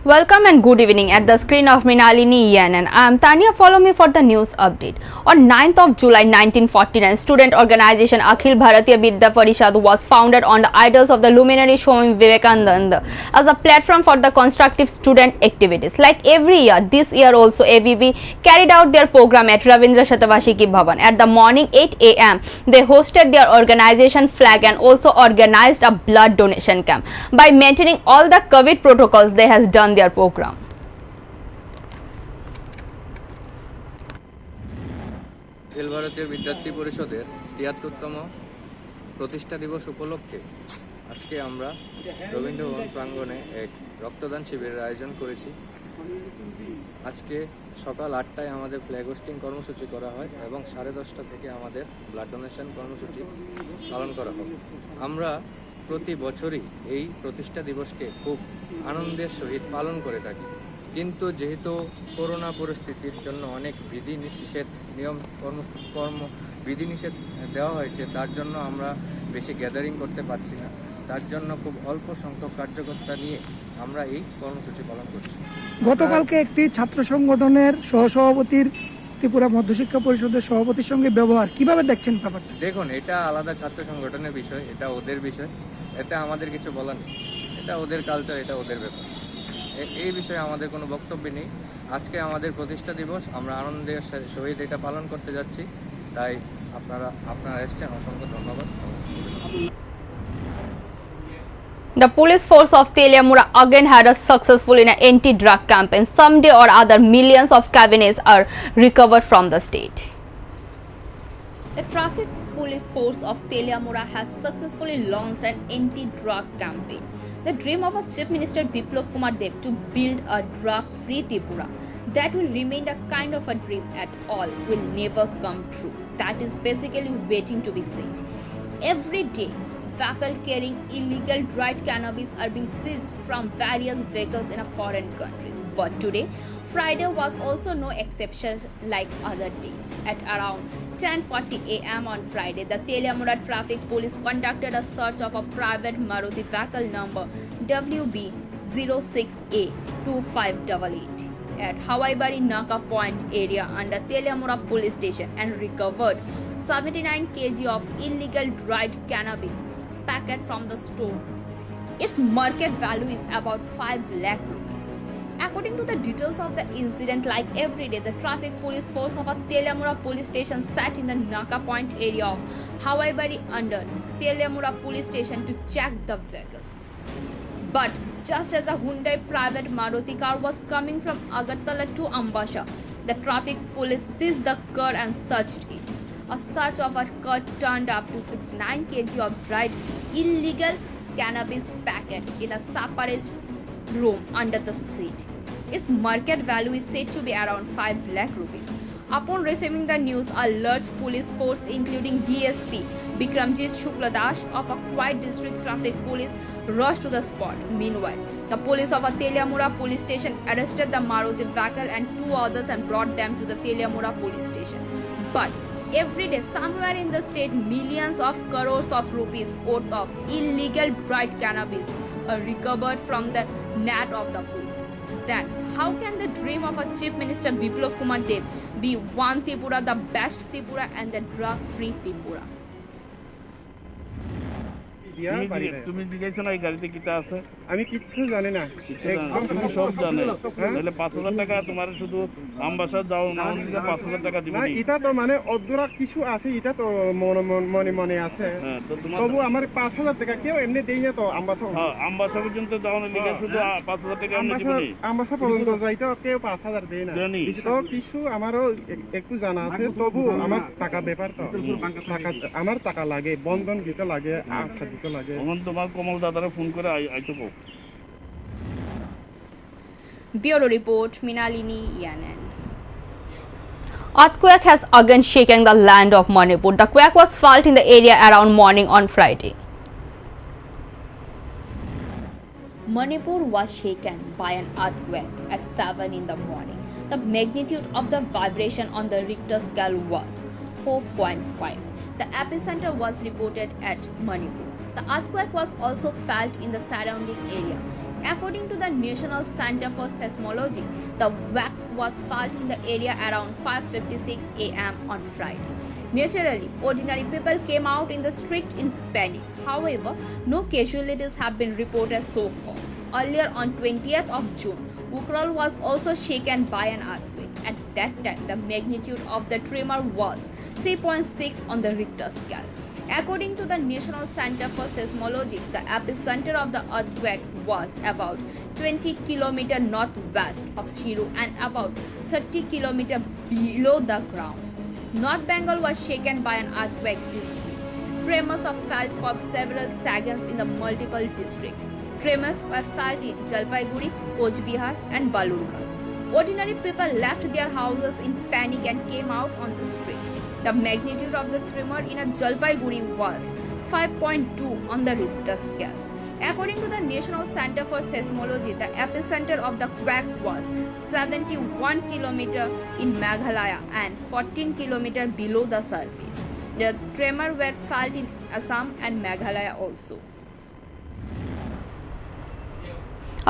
Welcome and good evening. At the screen of Minalini Yan and I am Tanya. Follow me for the news update. On 9th of July 1949, student organization Akhil Bharatiya Vidya Parishad was founded on the ideals of the luminary Swami Vivekananda as a platform for the constructive student activities. Like every year, this year also ABV carried out their program at Ravindra Shatavashiki Bhavan. At the morning 8 a.m., they hosted their organization flag and also organized a blood donation camp. By maintaining all the COVID protocols, they has done their program. Akhil Bharatiya विद्यार्थी परिषदेर ৭৩তম প্রতিষ্ঠা দিবস উপলক্ষে আজকে আমরা রবীন্দ্র ভবন প্রাঙ্গণে এক রক্তদান শিবিরের আয়োজন করেছি। আজকে সকাল ৮টায় আমাদের ফ্ল্যাগ হোস্টিং কর্মসূচি করা হয় এবং ১০:৩০ থেকে আমাদের ব্লাড ডোনেশন কর্মসূচি পালন করা হয়। আমরা প্রতি বছরই এই প্রতিষ্ঠা দিবসকে খুব আনন্দের সহিত পালন করে থাকি, কিন্তু যেহেতু করোনা পরিস্থিতির জন্য অনেক বিধিনিষেধ বিধিনিষেধ দেওয়া হয়েছে, তার জন্য আমরা বেশি গ্যাদারিং করতে পারছি না। তার জন্য খুব অল্প সংখ্যক কার্যকর্তা নিয়ে আমরা এই কর্মসূচি পালন করছি। গতকালকে একটি ছাত্র সংগঠনের সহসভাপতির ত্রিপুরা মধ্যশিক্ষা পরিষদের সভাপতির সঙ্গে ব্যবহার কিভাবে দেখছেন ব্যাপারটা? দেখুন, এটা আলাদা ছাত্র সংগঠনের বিষয়, এটা ওদের বিষয়, এটা আমাদের কিছু বলার নেই। এটা ওদের কালচার, এটা ওদের ব্যাপার। এই বিষয়ে আমাদের কোনো বক্তব্য নেই। আজকে আমাদের প্রতিষ্ঠা দিবস, আমরা আনন্দের সহিত এটা পালন করতে যাচ্ছি, তাই আপনারা এসেছেন, অসংখ্য ধন্যবাদ। The police force of Teliamura again had a successful in an anti-drug campaign. Someday or other, millions of cabinets are recovered from the state. The traffic police force of Teliamura has successfully launched an anti-drug campaign. The dream of a Chief Minister Biplop Kumar Dev to build a drug-free Tripura that will remain a kind of a dream at all will never come true. That is basically waiting to be said. Every day, vehicles carrying illegal dried cannabis are being seized from various vehicles in foreign countries. But today, Friday was also no exception like other days. At around 10:40 a.m. on Friday, the Teliamura Traffic Police conducted a search of a private Maruti vehicle number WB06A2588 at Hawaibari Naka Point area under Teliamura Police Station and recovered 79 kg of illegal dried cannabis packet from the store. Its market value is about 5 lakh rupees. According to the details of the incident, like every day, the traffic police force of a Teliamura police station sat in the Naka Point area of Hawaibari under Teliamura police station to check the vehicles. But just as a Hyundai private Maruti car was coming from Agartala to Ambasha, the traffic police seized the car and searched it. A search of a car turned up to 69 kg of dried illegal cannabis packet in a separate room under the seat. Its market value is said to be around 5 lakh rupees. Upon receiving the news, a large police force including DSP Bikramjit Shukladash of a Quiet District Traffic Police rushed to the spot. Meanwhile, the police of a Teliamura police station arrested the Maruti vehicle and 2 others and brought them to the Teliamura police station. But every day, somewhere in the state, millions of crores of rupees worth of illegal dried cannabis are recovered from the net of the police. Then, how can the dream of a Chief Minister Biplop Kumar Dev be one Tripura, the best Tripura and the drug-free Tripura? তুমি জিজ্ঞাসা না এই গাড়িতে কিটা আছে? আমি কিচ্ছু জানি না, তুমি সব জানো। তাহলে ৫,০০০ টাকা তোমার শুধু আমবাসা যাও না, ৫,০০০ টাকা দিবে। এটা তো মানে অদূরা কিছু আছে, এটা তো মনে আছে। তবু আমার ৫,০০০ টাকা কেউ এমনি দেই না তো। আমবাসা পর্যন্ত যাও না, লিখে শুধু ৫,০০০ টাকা এমনি দিবে। আমবাসা পর্যন্ত যাইতো কেউ ৫,০০০ দেয় না। তো কিছু আমারও একটু জানা আছে, তবু আমার টাকা ব্যাপার তো, আমার টাকা লাগে, বন্ধন দিতে লাগে, আশা দিতে লাগে। এখন তোমার কমল দাদারে ফোন করে আইতো কো। Bureau Report, Minalini Yanan. Earthquake has again shaken the land of Manipur. The quake was felt in the area around morning on Friday. Manipur was shaken by an earthquake at 7 in the morning. The magnitude of the vibration on the Richter scale was 4.5. The epicenter was reported at Manipur. The earthquake was also felt in the surrounding area. According to the National Center for Seismology, the whack was felt in the area around 5:56 a.m. on Friday. Naturally, ordinary people came out in the street in panic. However, no casualties have been reported so far. Earlier on 20th of June, Ukhrul was also shaken by an earthquake. At that time, the magnitude of the tremor was 3.6 on the Richter scale. According to the National Center for Seismology, the epicenter of the earthquake was about 20 km northwest of Shiru and about 30 km below the ground. North Bengal was shaken by an earthquake this week. Tremors are felt for several seconds in the multiple districts. Tremors were felt in Jalpaiguri, Coach Bihar and Balurghat. Ordinary people left their houses in panic and came out on the street. The magnitude of the tremor in Jalpaiguri was 5.2 on the Richter scale. According to the National Center for Seismology, the epicenter of the quake was 71 km in Meghalaya and 14 km below the surface. The tremor were felt in Assam and Meghalaya also.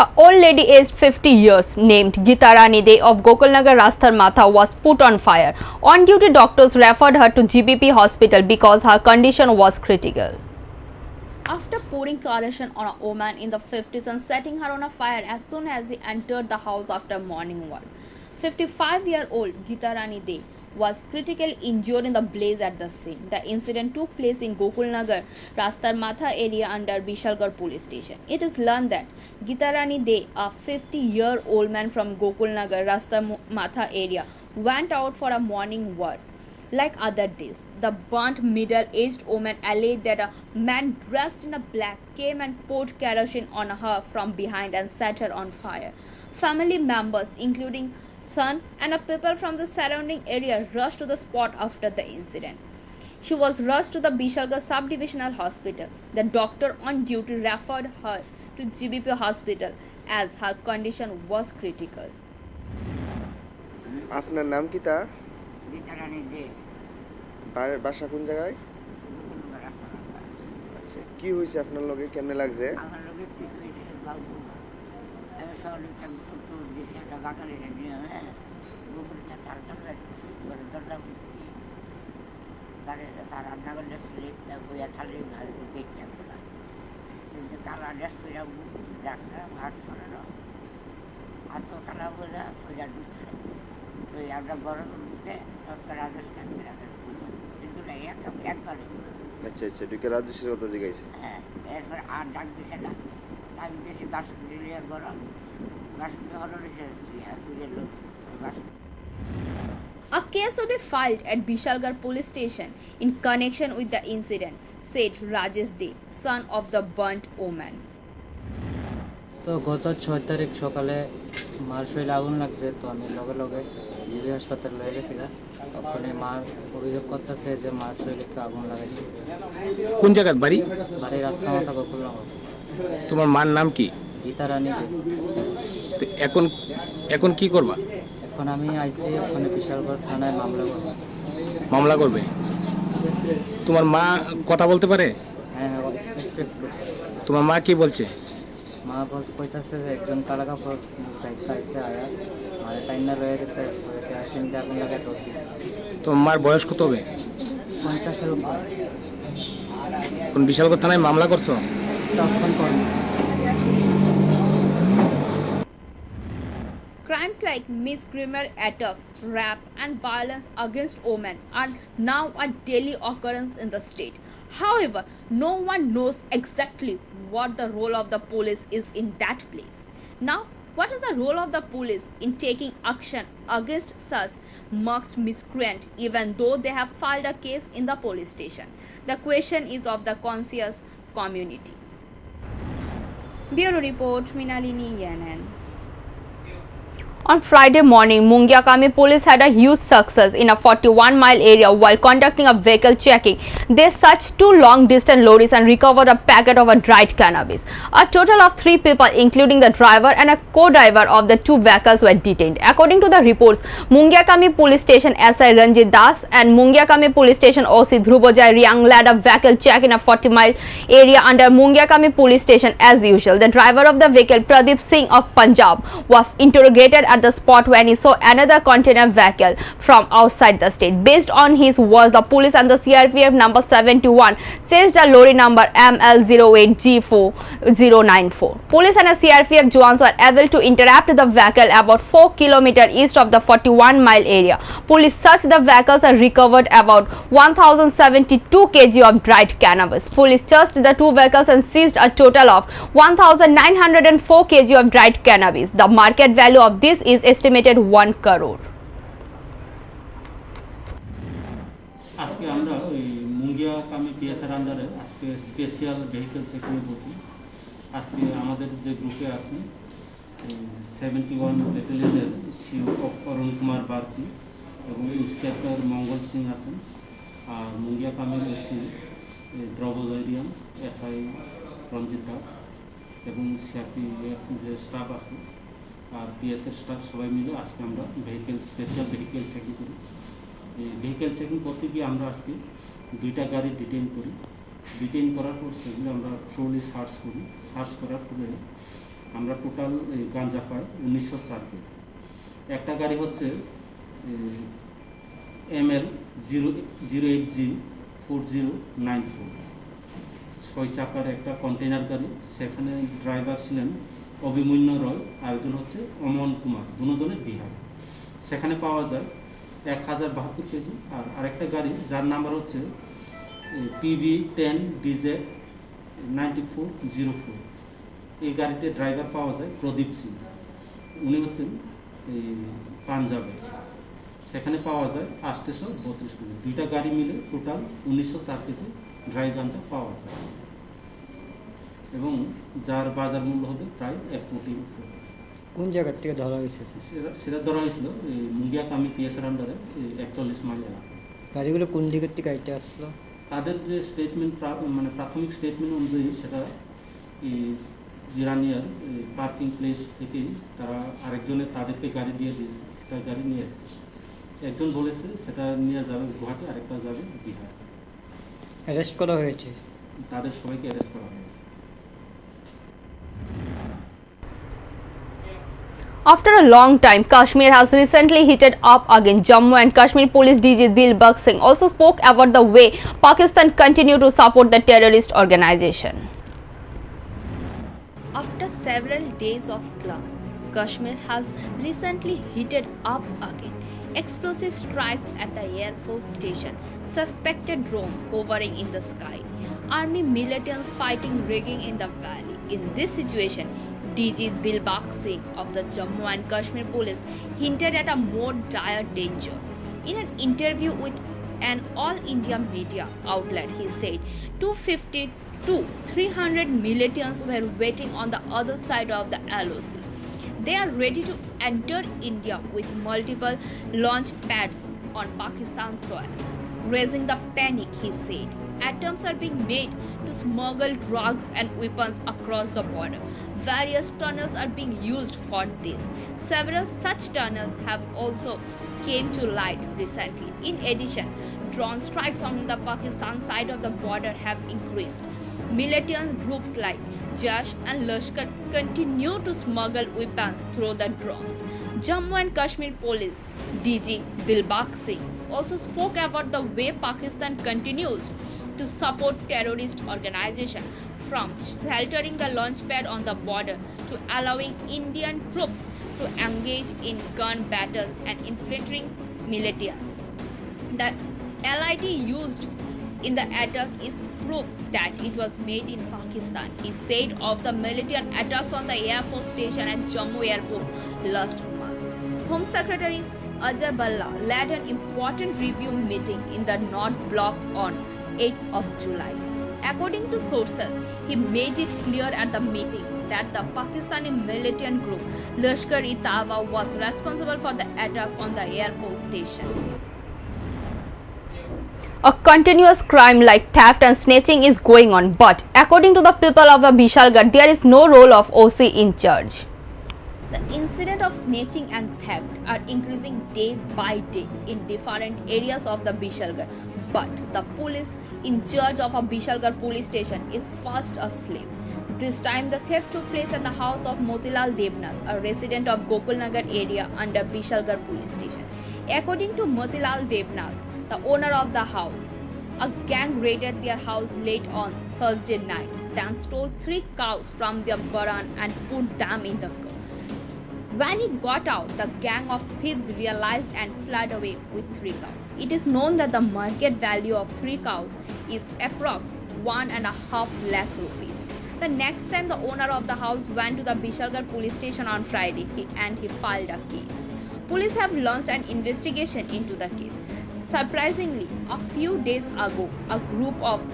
An old lady aged 50 years named Geeta Rani De of Gokulnagar Rastar Matha was put on fire. On-duty doctors referred her to GBP hospital because her condition was critical. After pouring kerosene on a woman in the 50s and setting her on a fire as soon as he entered the house after morning work, 55-year-old Geeta Rani De was critically injured in the blaze at the scene. The incident took place in Gokulnagar, Rastar Matha area under Bishalgarh police station. It is learned that Geeta Rani De, a 50-year-old man from Gokulnagar, Rastar Matha area, went out for a morning work. Like other days, the burnt middle-aged woman alleged that a man dressed in a black came and poured kerosene on her from behind and set her on fire. Family members, including son and people from the surrounding area, rushed to the spot after the incident. She was rushed to the Bishalgarh Sub-Divisional Hospital. The doctor on duty referred her to GBP hospital as her condition was critical. আপনার নাম কি তা? গীতা রানী দে। বাসা কোন জায়গায়? আচ্ছা, কি হয়েছে আপনার লগে, কেমনে লাগছে? আমার লগে কি হয়েছে বাবু, আমি সকালে একটু দিছি একটা বাগানে নিয়ে গোবরটা তারটা লাগছে করে দরজা খুলছি, তারে তার রান্নাঘরে স্লিপটা বইয়া থালি ভালো দেখতে খোলা, কিন্তু কালা ড্রেস পরে ডাক্তার হাত সরানো হাত কালা বোঝা সোজা ঢুকছে, তো আমরা গরম উঠে সরকার আদেশ কিন্তু না একবারে। আচ্ছা আচ্ছা, ঢুকে রাজেশের কথা জিজ্ঞাসা। হ্যাঁ, এরপর আর ডাক দিছে না, আমি বেশি বাসন দিলে গরম বাসন হলো লোক বাসন। A case will be filed at Bishalgarh police station in connection with the incident, said Rajesh De, son of the burnt woman. তো গত 6 তারিখ সকালে মার শরীরে আগুন লাগছে, তো আমি লগে লগে জিবি হাসপাতাল লয়ে গেছি। তখন মার অভিযোগ করতেছে যে মার শরীরে একটু আগুন লাগাইছে। কোন জায়গার বাড়ি? বাড়ি রাস্তা মাথা গোকুলনগর। তোমার মার নাম কি? গীতা রানী দে। তো এখন কি করবা? এখন আমি আইসি ওখানে বিশালগড় থানায় মামলা করবে? তোমার মা কথা বলতে পারে? হ্যাঁ, তোমার মা কি বলছে? মা বলতে কইতাছে যে একজন কালা কাপড় আইসে আয়া মারে টাইনা লয়ে গেছে, কেরাসিন দিয়ে আগুন লাগাই দোষ দিছে। তোমার মার বয়স কত হবে? 50-এর উপর। কোন বিশালগড় থানায় মামলা করছো? তখন কোন Crimes like misdemeanor attacks, rape, and violence against women are now a daily occurrence in the state. However, no one knows exactly what the role of the police is in that place. Now, what is the role of the police in taking action against such marked miscreant even though they have filed a case in the police station? The question is of the conscious community. Bureau Report, Minalini Yanan. On Friday morning, Mungyakami police had a huge success in a 41-mile area while conducting a vehicle checking. They searched two long-distance lorries and recovered a packet of a dried cannabis. A total of 3 people, including the driver and a co-driver of the two vehicles, were detained. According to the reports, Mungyakami police station SI Ranjit Das and Mungyakami police station OC Dhrubajai Riang led a vehicle check in a 40-mile area under Mungyakami police station as usual. The driver of the vehicle, Pradeep Singh of Punjab, was interrogated at the spot when he saw another container vehicle from outside the state. Based on his words, the police and the CRPF number 71 seized a lorry number ML08G4094. Police and the CRPF jawans were able to intercept the vehicle about 4 km east of the 41-mile area. Police searched the vehicles and recovered about 1072 kg of dried cannabis. Police searched the two vehicles and seized a total of 1904 kg of dried cannabis. The market value of this is estimated 1 crore. আজকে আমরা ওই মুঙ্গিয়াকামি পিএসের আন্ডারে আজকে special vehicle checking করছি। আজকে আমাদের যে গ্রুপে আছেন 71 ব্যাটালিয়নের সিও অরুণ কুমার বার্কি এবং ইন্সপেক্টর মঙ্গল সিং আছেন, আর মুঙ্গিয়াকামির ওসি দ্রবজয়রিয়াম এসআই রঞ্জিত দাস এবং সিআরপিএফ যে স্টাফ আছে আর পিএসের স্টাফ সবাই মিলে আজকে আমরা স্পেশাল ভেহিকেল চেকিং করি। এই ভেহিকেল চেকিং করতে গিয়ে আমরা আজকে 2টা গাড়ি ডিটেইন করি। ডিটেইন করার পর সেগুলো আমরা থ্রোলি সার্চ করি। সার্চ করার পরে আমরা টোটাল গাঁজা পাই 1904 কেজি। একটা গাড়ি হচ্ছে ML08G4094, 6 চাকার একটা কন্টেনার গাড়ি। সেখানে ড্রাইভার ছিলেন অভিমন্যু রয়, আরেকজন হচ্ছে অমন কুমার, দুজনের বিহার। সেখানে পাওয়া যায় 1072 কেজি। আর আরেকটা গাড়ি যার নাম্বার হচ্ছে PB10DZ9404, এই গাড়িতে ড্রাইভার পাওয়া যায় প্রদীপ সিং, উনি হচ্ছেন পাঞ্জাবে। সেখানে পাওয়া যায় 832 কেজি। 2টা গাড়ি মিলে টোটাল 1904 কেজি ড্রাই গাঁজা পাওয়া যায় এবং যার বাজার মূল্য হবে প্রায় 1 কোটি। কোন জায়গা থেকে ধরা হয়েছে? সেটা ধরা হয়েছিল এই মুঙ্গিয়াকামি পিএসের আন্ডারে 41 মাইল এলাকা। গাড়িগুলো কোন দিকের থেকে আইতে আসলো? তাদের যে স্টেটমেন্ট মানে প্রাথমিক স্টেটমেন্ট অনুযায়ী সেটা জিরানিয়ার পার্কিং প্লেস থেকে তারা আরেকজনের তাদেরকে গাড়ি দিয়ে দিয়েছে, সেটা গাড়ি নিয়ে একজন বলেছে সেটা নিয়ে যাবে গুয়াহাটি, আরেকটা যাবে বিহার। অ্যারেস্ট করা হয়েছে? তাদের সবাইকে অ্যারেস্ট করা হয়েছে। After a long time, Kashmir has recently heated up again. Jammu and Kashmir Police DG Dilbag Singh also spoke about the way Pakistan continue to support the terrorist organization. After several days of calm, Kashmir has recently heated up again. Explosive strikes at the Air Force station, suspected drones hovering in the sky, army militants fighting rigging in the valley. In this situation, DG Dilbag Singh of the Jammu and Kashmir Police hinted at a more dire danger. In an interview with an all-India media outlet, he said 250 to 300 militants were waiting on the other side of the LOC. They are ready to enter India with multiple launch pads on Pakistan soil. Raising the panic, he said, attempts are being made to smuggle drugs and weapons across the border. Various tunnels are being used for this. Several such tunnels have also came to light recently. In addition, drone strikes on the Pakistan side of the border have increased. Militant groups like Jaish and Lashkar continue to smuggle weapons through the drones. Jammu and Kashmir Police DG Dilbag Singh also spoke about the way Pakistan continues to support terrorist organizations, from sheltering the launch pad on the border to allowing Indian troops to engage in gun battles and infiltrating militants. The LIT used in the attack is proof that it was made in Pakistan, he said of the militant attacks on the Air Force station at Jammu Airport last month. Home Secretary Ajay Balla led an important review meeting in the North Block on 8th of July. According to sources, he made it clear at the meeting that the Pakistani militant group Lashkar-e-Taiba was responsible for the attack on the Air Force station. A continuous crime like theft and snatching is going on, but according to the people of the Bishalgarh, there is no role of OC in charge. The incident of snatching and theft are increasing day by day in different areas of the Bishalgarh, but the police in charge of a Bishalgarh police station is fast asleep. This time the theft took place at the house of Motilal Devnath, a resident of Gokulnagar area under Bishalgarh police station. According to Motilal Devnath, the owner of the house, a gang raided their house late on Thursday night, then stole 3 cows from their barn and put them in the car. When he got out, the gang of thieves realized and fled away with 3 cows. It is known that the market value of 3 cows is approx 1.5 lakh rupees. The next time the owner of the house went to the Bishalgarh police station on Friday he filed a case. Police have launched an investigation into the case. Surprisingly, a few days ago, a group of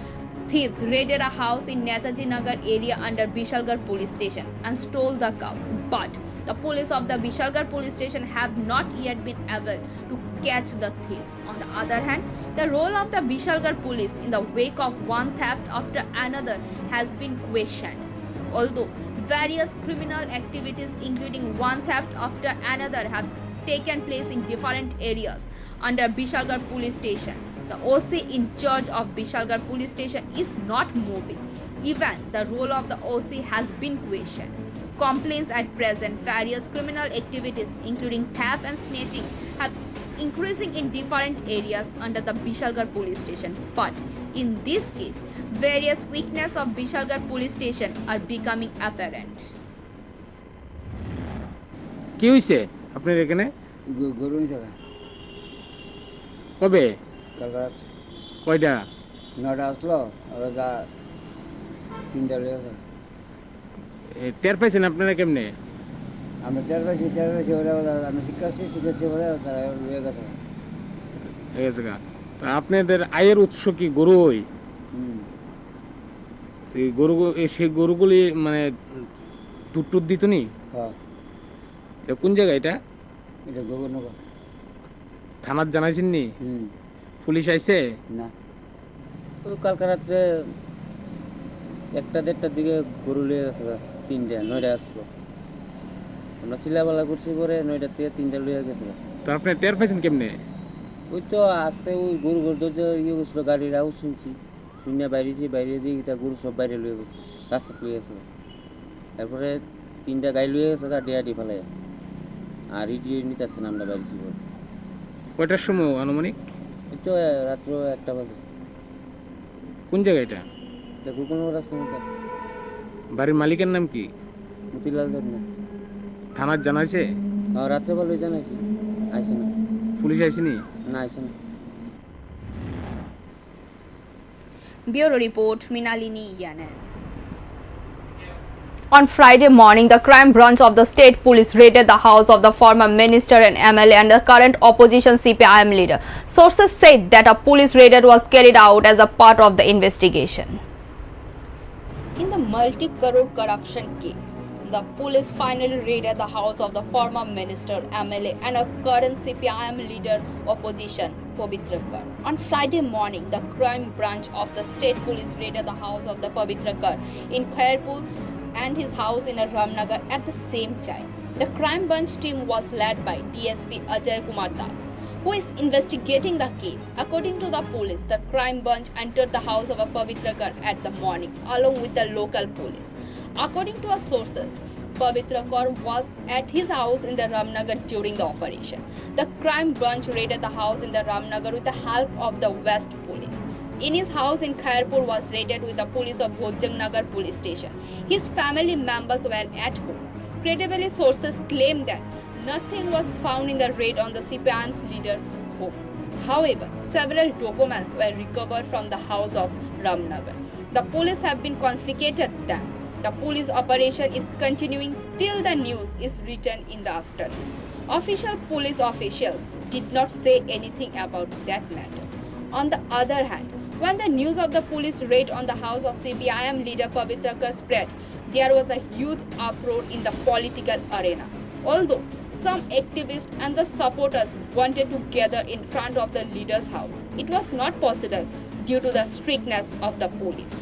thieves raided a house in Netaji Nagar area under Bishalgarh police station and stole the cows. But the police of the Bishalgarh police station have not yet been able to catch the thieves. On the other hand, the role of the Bishalgarh police in the wake of one theft after another has been questioned. Although various criminal activities including one theft after another have taken place in different areas under Bishalgarh police station, the OC in charge of Bishalgarh police station is not moving. Even the role of the OC has been questioned. Complaints at present, various criminal activities including theft and snatching have increasing in different areas under the Bishalgarh police station. But in this case, various weaknesses of Bishalgarh police station are becoming apparent. কি হইছে আপনার এখানে? গরু নিছে কবে? কাল রাত কয়টা? 9টা আসলো আর যা 3টা লেগেছে। টের পাইছেন আপনারা কেমনে? আমরা টের পাইছি ওরা আমি শিক্ষার্থী বলে তারা লয়ে গেছে। ঠিক আছে গা। তা আপনাদের আয়ের উৎস কি গরুই? সেই সেই গরুগুলি মানে দুধ দিত নি? হ্যাঁ। এটা কোন জায়গা এটা? এটা গোবরনগর। থানার জানাইছেন নি? পুলিশ আইছে? না। তো কালকে রাত্রে 1টা-1:30টার দিকে গরু লয়ে গেছে 3টা 9টা আসলো। আমরা চিল্লাপাল্লা করছি পরে 9টা থেকে 3টা লয়ে গেছে। তো আপনি টের পাইছেন কেমনে? ওই তো আসতে ওই গরু যে ইয়ে করছিল গাড়ির আওয়াজ শুনছি। শুনে বাইরে দিয়ে তা গরু সব বাইরে লয়ে গেছে। রাস্তা লয়ে গেছে। তারপরে 3টা গাই লয়ে গেছে ডিয়াটি ফেলায়। আর ইডিও নিতেছেন আমরা বাইরে ছিল। কয়টার সময় আনুমানিক? এই তো রাত্র 1টা বাজে। কোন জায়গা এটা? দেখো কোন রাস্তা মতো। বাড়ির মালিকের নাম কি? মতিলাল দেবনাথ। থানার জানাইছে? হ্যাঁ রাত্রে বলে জানাইছি। আইছে না। পুলিশ আইছেনি? না আইছে না। Bureau Report, Minalini Yanen. On Friday morning, the crime branch of the state police raided the house of the former minister and MLA and the current opposition CPIM leader. Sources said that a police raid was carried out as a part of the investigation. In the multi-crore corruption case, the police finally raided the house of the former minister, MLA and a current CPIM leader opposition, Pavitra Kar. On Friday morning, the crime branch of the state police raided the house of the Pavitra Kar in Khairpur and his house in Ramnagar at the same time. The crime branch team was led by DSP Ajay Kumar Das, who is investigating the case. According to the police, the crime branch entered the house of a Pavitra Kar at the morning along with the local police. According to our sources, Pavitra Kar was at his house in the Ramnagar during the operation. The crime branch raided the house in the Ramnagar with the help of the West Police. In his house in Khairpur was raided with the police of Bhojangnagar police station. His family members were at home. Credible sources claim that nothing was found in the raid on the CPIM's leader home. However, several documents were recovered from the house of Ramnagar. The police have been confiscated them. The police operation is continuing till the news is written in the afternoon. Official police officials did not say anything about that matter. On the other hand, When the news of the police raid on the house of CPIM leader Pavitrakar spread, there was a huge uproar in the political arena. Although some activists and the supporters wanted to gather in front of the leader's house, it was not possible due to the strictness of the police.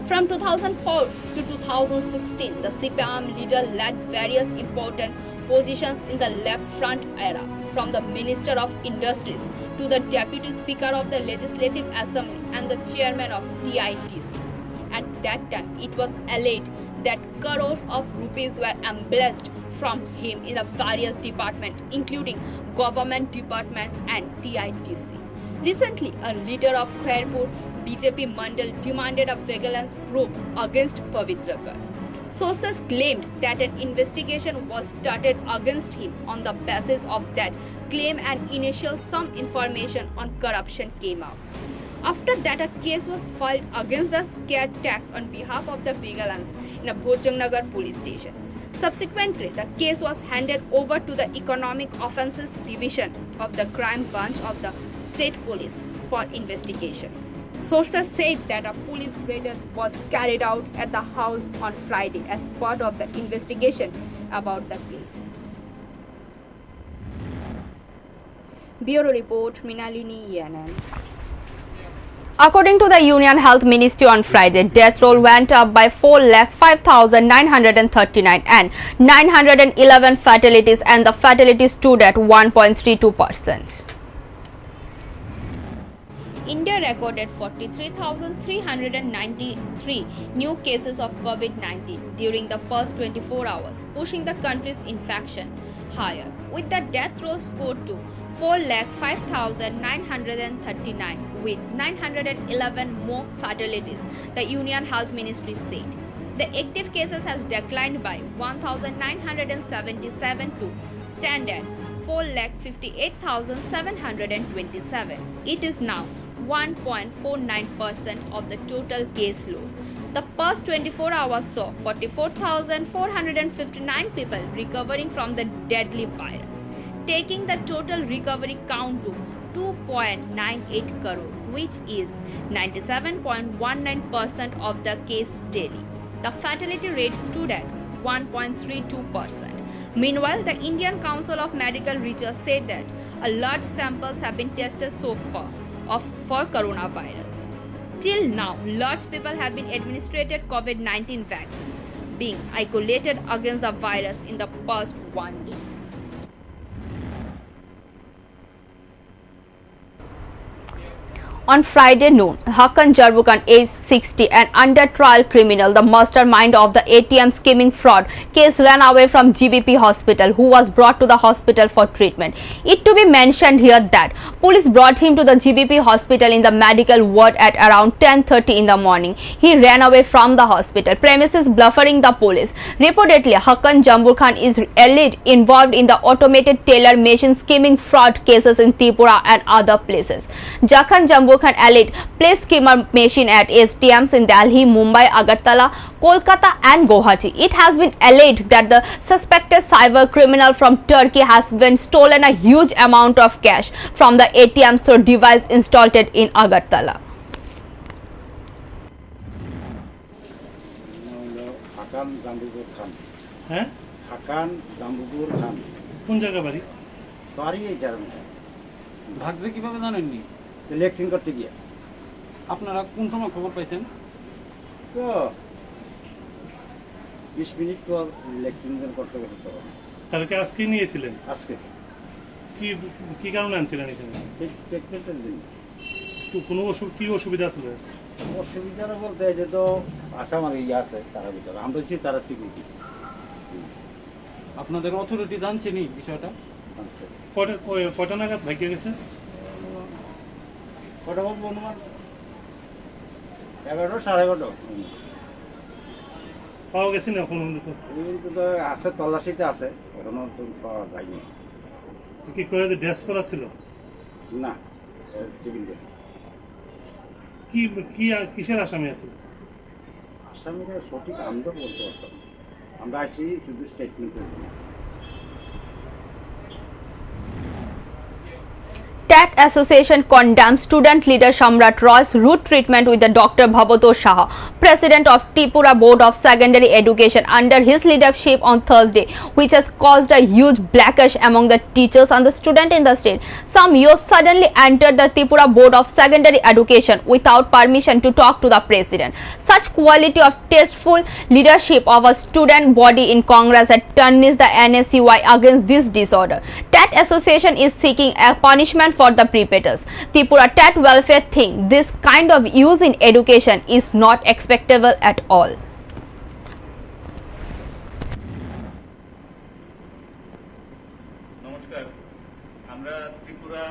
From 2004 to 2016, the CPIM leader led various important positions in the left front era, from the Minister of Industries to the Deputy Speaker of the Legislative Assembly and the Chairman of TITC. At that time, it was alleged that crores of rupees were embezzled from him in the various departments, including government departments and TITC. Recently, a leader of Khairpur BJP Mandal demanded a vigilance probe against Pavitrakar. Sources claimed that an investigation was started against him on the basis of that claim, and initial some information on corruption came out. After that, a case was filed against the scared tax on behalf of the vigilance in a Bhojangnagar police station. Subsequently, the case was handed over to the Economic Offences Division of the Crime Branch of the State Police for investigation. Sources said that a police raid was carried out at the house on Friday as part of the investigation about the case. Bureau Report, Minalini Yanan. According to the Union Health Ministry on Friday, death roll went up by 4,05,939 and 911 fatalities, and the fatalities stood at 1.32%. India recorded 43,393 new cases of COVID-19 during the first 24 hours, pushing the country's infection higher, with the death roll scored to 4,05,939 with 911 more fatalities, the Union Health Ministry said. The active cases has declined by 1,977 to stand at 4,58,727. It is now 1.49% of the total case load. The past 24 hours saw 44,459 people recovering from the deadly virus, taking the total recovery count to 2.98 crore, which is 97.19% of the case daily. The fatality rate stood at 1.32%. Meanwhile, the Indian Council of Medical Research said that a large samples have been tested so far for coronavirus. Till now, large people have been administered COVID-19 vaccines, being isolated against the virus in the past 1 day. On Friday noon, Hakan Jarbukan, aged 60, an under-trial criminal, the mastermind of the ATM skimming fraud case, ran away from GBP hospital, who was brought to the hospital for treatment. It to be mentioned here that police brought him to the GBP hospital in the medical ward at around 10:30 in the morning. He ran away from the hospital premises, bluffing the police. Reportedly, Hakan Jarbukan is alleged involved in the automated teller machine skimming fraud cases in Tripura and other places. Hakan Jarbukan alleged place skimmer machine at ATMs in Delhi, Mumbai, Agartala, Kolkata and Guwahati. It has been alleged that the suspected cyber criminal from Turkey has been stolen a huge amount of cash from the ATMs through device installed in Agartala. Hakan Jambugur Khan. হ্যাঁ Hakan Jambugur Khan. কোন জায়গা বাড়ি? বাড়ি এই জায়গাটা। ভাগতে কিভাবে জানেননি? ইলেকট্রিক করতে গিয়ে। আপনারা কোন সময় খবর পাইছেন? তো 20 মিনিট পর ইলেকট্রিক করতে গেছে তো। কালকে আজকে নিয়েছিলেন? আজকে। কি কারণে আনছিলেন এখানে? টেকনিক্যাল দিন। তো কোনো অসুবিধা ছিল? অসুবিধা বলতে যে তো আসামার ইয়ে আছে তারা ভিতরে। আমরা বলছি তারা সিকিউরিটি। আপনাদের অথরিটি জানছেনি বিষয়টা? কটা নাগাদ ভাইকে গেছে? কটা বলবো অনুমান 11টা 11:30 পাওয়া গেছে না এখন? কিন্তু আছে, তল্লাশিতে আছে, এখনো তো পাওয়া যায়নি। কি করে ড্রেস করা ছিল? না, সিভিল ড্রেস। কিসের আসামি আছে? আসামিরা সঠিক আমরা বলতে পারতাম, আমরা আসি শুধু স্টেটমেন্টের জন্য। TAT Association condemns student leader Shamrat Roy's rude treatment with the Dr. Bhabatosh Saha, president of Tripura Board of Secondary Education, under his leadership on Thursday, which has caused a huge backlash among the teachers and the students in the state. Some youth suddenly entered the Tripura Board of Secondary Education without permission to talk to the president. Such quality of tasteful leadership of a student body in Congress had tarnished the NSCY against this disorder. TAT Association is seeking a punishment for the perpetrators. Tripura TAT welfare think this kind of use in education is not acceptable at all. নমস্কার, আমরা Tripura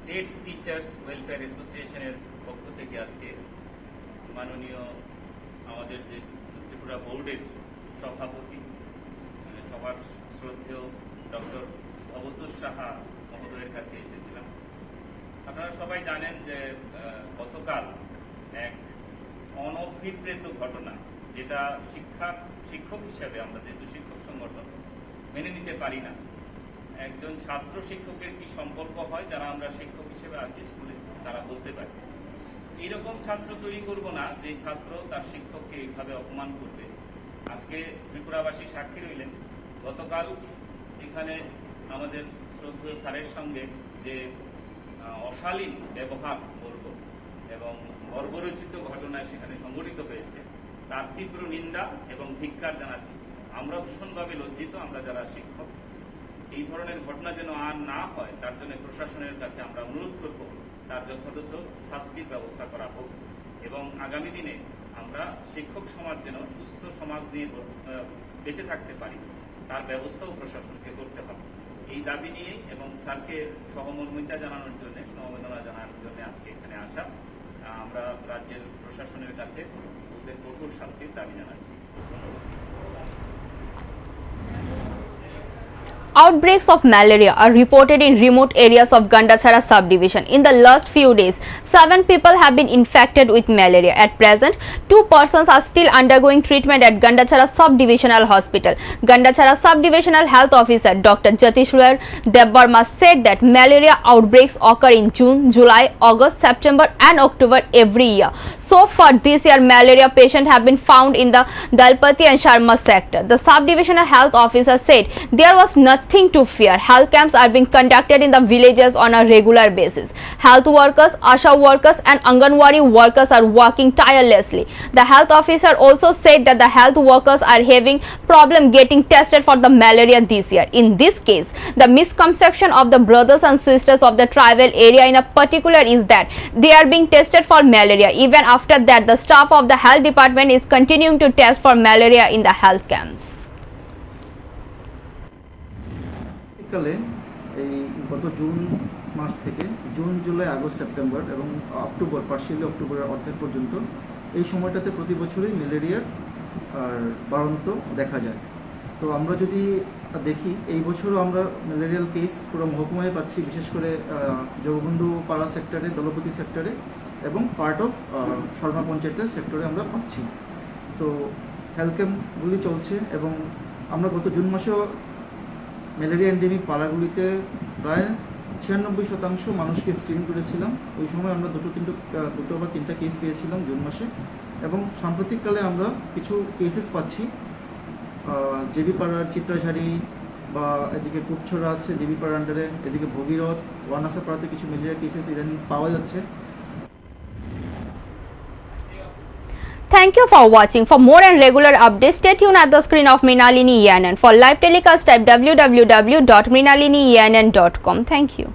TET teachers welfare অ্যাসোসিয়েশনের পক্ষ থেকে আজকে মাননীয় আমাদের যে ত্রিপুরা বোর্ডের সভাপতি সবার শ্রদ্ধেয় ডক্টর ভবতোষ সাহা মহোদয়ের কাছে এসেছিলাম। আপনারা সবাই জানেন যে গতকাল এক অনভিপ্রেত ঘটনা, যেটা শিক্ষক হিসেবে আমরা যেহেতু শিক্ষক সংগঠন মেনে নিতে পারি না। একজন ছাত্র শিক্ষকের কি সম্পর্ক হয়, যারা আমরা শিক্ষক হিসেবে আছি স্কুলে তারা বলতে পারি। এইরকম ছাত্র তৈরি করব না যে ছাত্র তার শিক্ষককে এইভাবে অপমান করবে। আজকে ত্রিপুরাবাসী সাক্ষী রইলেন, গতকাল এখানে আমাদের শ্রদ্ধেয় স্যারের সঙ্গে যে অশালীন ব্যবহার বলব এবং বর্বরচিত ঘটনা সেখানে সংঘটিত হয়েছে, তার তীব্র নিন্দা এবং ধিক্কার জানাচ্ছি। আমরা ভীষণভাবে লজ্জিত, আমরা যারা শিক্ষক। এই ধরনের ঘটনা যেন আর না হয় তার জন্য প্রশাসনের কাছে আমরা অনুরোধ করব তার যথাযথ শাস্তির ব্যবস্থা করা হোক এবং আগামী দিনে আমরা শিক্ষক সমাজ যেন সুস্থ সমাজ নিয়ে বেঁচে থাকতে পারি তার ব্যবস্থাও প্রশাসনকে করতে হবে। এই দাবি নিয়ে এবং স্যারকে সহমর্মিতা জানানোর জন্য, সমবেদনা জানানোর জন্য আজকে এখানে আসা। আমরা রাজ্যের প্রশাসনের কাছে ওদের কঠোর শাস্তির দাবি জানাচ্ছি। Outbreaks of malaria are reported in remote areas of Gandachara subdivision. In the last few days, 7 people have been infected with malaria. At present, 2 persons are still undergoing treatment at Gandachara Subdivisional Hospital. Gandachara Subdivisional Health Officer Dr. Jatishwar Debbarma said that malaria outbreaks occur in June, July, August, September and October every year. So far this year, malaria patients have been found in the Dalpati and Sharma sector. The Subdivisional Health Officer said there was nothing to fear. Health camps are being conducted in the villages on a regular basis. Health workers, ASHA workers and Anganwadi workers are working tirelessly. The health officer also said that the health workers are having problem getting tested for the malaria this year. In this case, the misconception of the brothers and sisters of the tribal area in a particular is that they are being tested for malaria. Even after that, the staff of the health department is continuing to test for malaria in the health camps. কালে এই গত June মাস থেকে June, July, August, September এবং October, partially অক্টোবরের অর্ধেক পর্যন্ত এই সময়টাতে প্রতি বছরই ম্যালেরিয়ার বাড়ন্ত দেখা যায়। তো আমরা যদি দেখি এই বছরও আমরা ম্যালেরিয়াল কেস পুরো মহকুমায় পাচ্ছি, বিশেষ করে জগবন্ধু পাড়া সেক্টরে, দলপতি সেক্টরে এবং পার্ট অফ শর্মা পঞ্চায়েতের সেক্টরে আমরা পাচ্ছি। তো হেলথ ক্যাম্পগুলি চলছে এবং আমরা গত জুন মাসেও ম্যালেরিয়া এন্ডেমিক পাড়াগুলিতে প্রায় 96% মানুষকে স্ক্রিন করেছিলাম। ওই সময় আমরা দুটো বা তিনটা কেস পেয়েছিলাম জুন মাসে এবং সাম্প্রতিককালে আমরা কিছু কেসেস পাচ্ছি জেবি পাড়ার চিত্রাঝাড়ি বা এদিকে কুপছড়া আছে জেবি পাড়ার আন্ডারে, এদিকে ভগীরথ, ওয়ানাসা পাড়াতে কিছু ম্যালেরিয়া কেসেস ইদানিং পাওয়া যাচ্ছে। Thank you for watching. For more and regular updates, stay tuned at the screen of Mrinalini ENN. For live telecast, type www.mrinalinienn.com. Thank you.